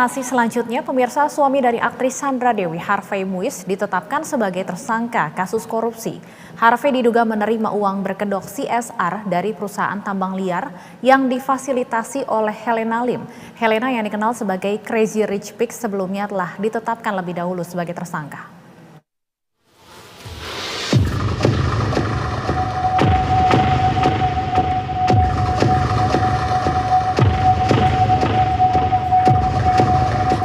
Masih selanjutnya, pemirsa, suami dari aktris Sandra Dewi, Harvey Muiz, ditetapkan sebagai tersangka kasus korupsi. Harvey diduga menerima uang berkedok CSR dari perusahaan tambang liar yang difasilitasi oleh Helena Lim. Helena yang dikenal sebagai Crazy Rich Pig sebelumnya telah ditetapkan lebih dahulu sebagai tersangka.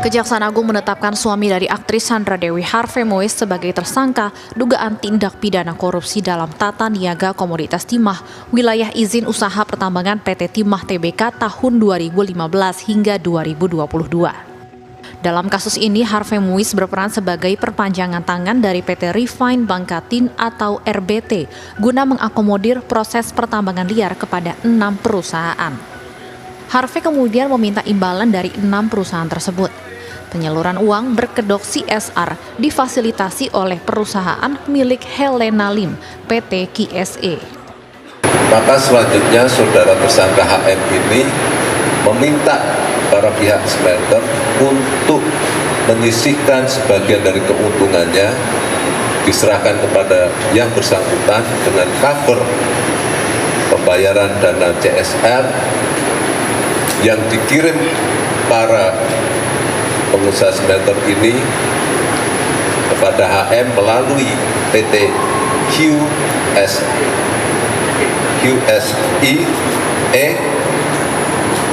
Kejaksaan Agung menetapkan suami dari aktris Sandra Dewi, Harvey Muiz, sebagai tersangka dugaan tindak pidana korupsi dalam tata niaga komoditas timah wilayah izin usaha pertambangan PT Timah Tbk tahun 2015 hingga 2022. Dalam kasus ini, Harvey Muiz berperan sebagai perpanjangan tangan dari PT Refine Bangkatin atau RBT guna mengakomodir proses pertambangan liar kepada 6 perusahaan. Harvey kemudian meminta imbalan dari 6 perusahaan tersebut. Penyaluran uang berkedok CSR difasilitasi oleh perusahaan milik Helena Lim, PT KSE. Maka selanjutnya saudara tersangka HM ini meminta para pihak smelter untuk menyisihkan sebagian dari keuntungannya diserahkan kepada yang bersangkutan dengan cover pembayaran dana CSR yang dikirim para pengusaha smelter ini kepada HM melalui PT QSI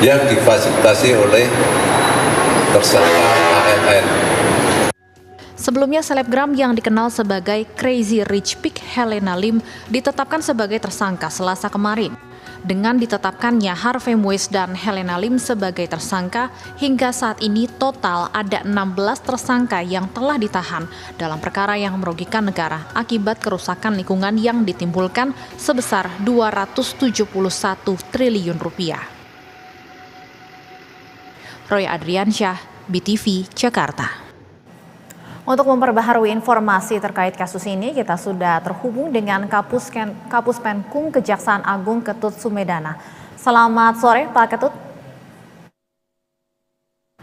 yang difasilitasi oleh tersangka AMN. Sebelumnya, selebgram yang dikenal sebagai Crazy Rich Pig, Helena Lim, ditetapkan sebagai tersangka Selasa kemarin. Dengan ditetapkannya Harvey Muiz dan Helena Lim sebagai tersangka, hingga saat ini total ada 16 tersangka yang telah ditahan dalam perkara yang merugikan negara akibat kerusakan lingkungan yang ditimbulkan sebesar 271 triliun rupiah. Roy Adriansyah, BTV, Jakarta. Untuk memperbaharui informasi terkait kasus ini, kita sudah terhubung dengan Kapus Penkum Kejaksaan Agung Ketut Sumedana. Selamat sore, Pak Ketut.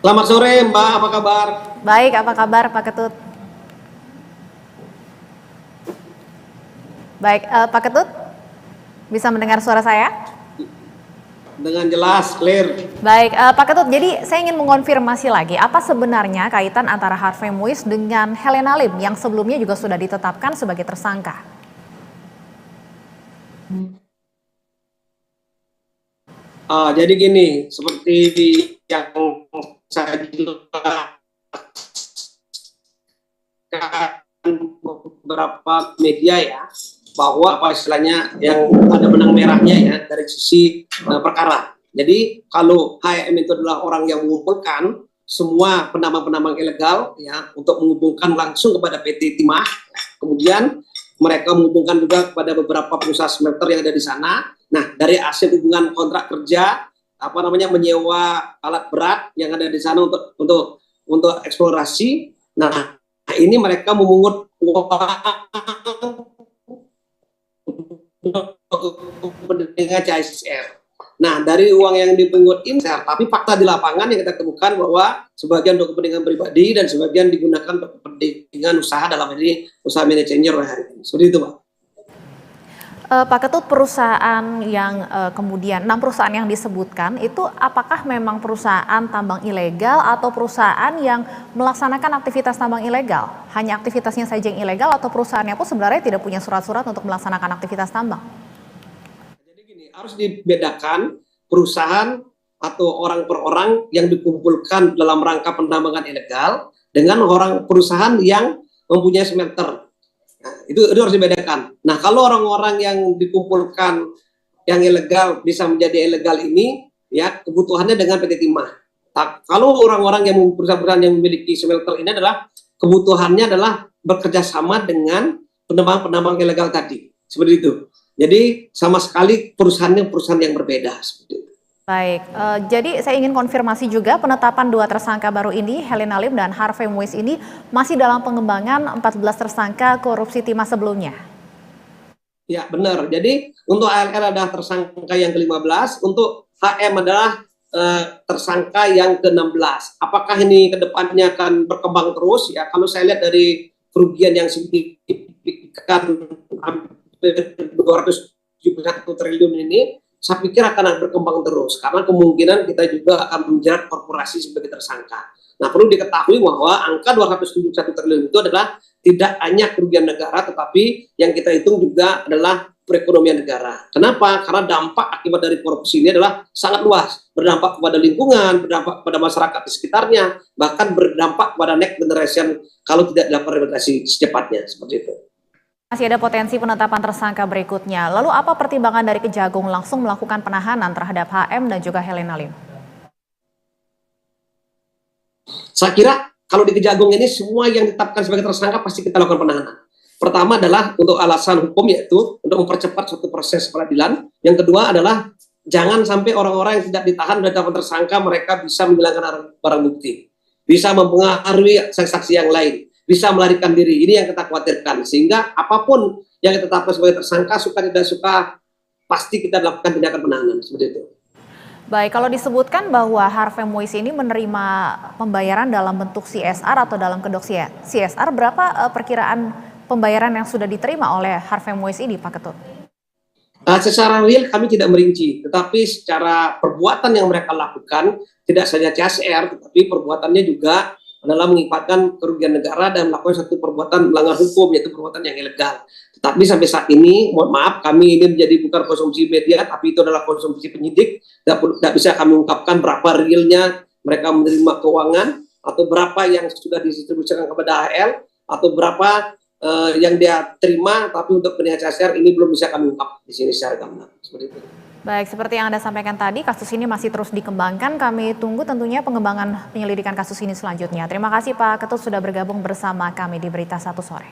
Selamat sore, Mbak. Apa kabar? Baik, apa kabar, Pak Ketut? Baik, Pak Ketut, bisa mendengar suara saya? Dengan jelas, clear. Baik, Pak Ketut, jadi saya ingin mengonfirmasi lagi, apa sebenarnya kaitan antara Harvey Muiz dengan Helena Lim yang sebelumnya juga sudah ditetapkan sebagai tersangka? Jadi gini, seperti yang saya jelaskan beberapa media ya, bahwa apa istilahnya yang ada benang merahnya ya dari sisi perkara. Jadi kalau HM itu adalah orang yang mengumpulkan semua penambang-penambang ilegal ya untuk menghubungkan langsung kepada PT Timah, kemudian mereka menghubungkan juga kepada beberapa perusahaan smelter yang ada di sana. Nah, dari hasil hubungan kontrak kerja menyewa alat berat yang ada di sana untuk eksplorasi. Nah, ini mereka memungut uang dengan CSR. Nah, dari uang yang dipungut ini, tapi fakta di lapangan yang kita temukan bahwa sebagian untuk kepentingan pribadi dan sebagian digunakan untuk kepentingan usaha, dalam ini usaha manajer hari ini. Seperti itu, Pak. Pak Ketut, perusahaan yang kemudian 6 perusahaan yang disebutkan itu apakah memang perusahaan tambang ilegal atau perusahaan yang melaksanakan aktivitas tambang ilegal? Hanya aktivitasnya saja yang ilegal atau perusahaannya pun sebenarnya tidak punya surat-surat untuk melaksanakan aktivitas tambang? Jadi gini, harus dibedakan perusahaan atau orang per orang yang dikumpulkan dalam rangka penambangan ilegal dengan perusahaan yang mempunyai smelter. Nah, itu harus dibedakan. Nah, kalau orang-orang yang dikumpulkan yang ilegal bisa menjadi ilegal ini, ya kebutuhannya dengan PT Timah. Nah, kalau orang-orang yang perusahaan-perusahaan yang memiliki smelter ini adalah kebutuhannya adalah bekerja sama dengan penambang-penambang ilegal tadi, seperti itu. Jadi sama sekali perusahaan yang berbeda. Seperti itu. Baik, jadi saya ingin konfirmasi juga penetapan 2 tersangka baru ini, Helena Lim dan Harvey Muiz ini masih dalam pengembangan 14 tersangka korupsi timah sebelumnya. Ya benar, jadi untuk ALR adalah tersangka yang ke-15, untuk HM adalah tersangka yang ke-16. Apakah ini ke depannya akan berkembang terus? Ya, kalau saya lihat dari kerugian yang signifikan hampir 271 triliun ini, saya pikir akan berkembang terus karena kemungkinan kita juga akan menjerat korporasi sebagai tersangka. Nah, perlu diketahui bahwa angka 271 triliun itu adalah tidak hanya kerugian negara, tetapi yang kita hitung juga adalah perekonomian negara. Kenapa? Karena dampak akibat dari korupsi ini adalah sangat luas, berdampak kepada lingkungan, berdampak kepada masyarakat di sekitarnya, bahkan berdampak kepada next generation kalau tidak dilakukan rehabilitasi secepatnya, seperti itu. Masih ada potensi penetapan tersangka berikutnya. Lalu apa pertimbangan dari Kejagung langsung melakukan penahanan terhadap HM dan juga Helena Lim? Saya kira kalau di Kejagung ini semua yang ditetapkan sebagai tersangka pasti kita lakukan penahanan. Pertama adalah untuk alasan hukum, yaitu untuk mempercepat suatu proses peradilan. Yang kedua adalah jangan sampai orang-orang yang tidak ditahan dan ditetapkan tersangka mereka bisa menghilangkan barang bukti, bisa mempengaruhi saksi-saksi yang lain, bisa melarikan diri. Ini yang kita khawatirkan, sehingga apapun yang ditetapkan sebagai tersangka, suka tidak suka, pasti kita lakukan tindakan penahanan seperti itu. Baik, kalau disebutkan bahwa Harvey Moise ini menerima pembayaran dalam bentuk CSR atau dalam kedok CSR, berapa perkiraan pembayaran yang sudah diterima oleh Harvey Moise ini, Pak Ketut? Secara real kami tidak merinci, tetapi secara perbuatan yang mereka lakukan tidak saja CSR, tetapi perbuatannya juga adalah mengimpatkan kerugian negara dan melakukan satu perbuatan melanggar hukum, yaitu perbuatan yang ilegal. Tetapi sampai saat ini, mohon maaf, kami ini menjadi bukan konsumsi media, tapi itu adalah konsumsi penyidik. Tidak bisa kami ungkapkan berapa realnya mereka menerima keuangan, atau berapa yang sudah didistribusikan kepada HL, atau berapa yang dia terima, tapi untuk penilaian CSR ini belum bisa kami ungkap di sini secara gamblang. Seperti itu. Baik, seperti yang Anda sampaikan tadi, kasus ini masih terus dikembangkan. Kami tunggu tentunya pengembangan penyelidikan kasus ini selanjutnya. Terima kasih Pak Ketut sudah bergabung bersama kami di Berita Satu Sore.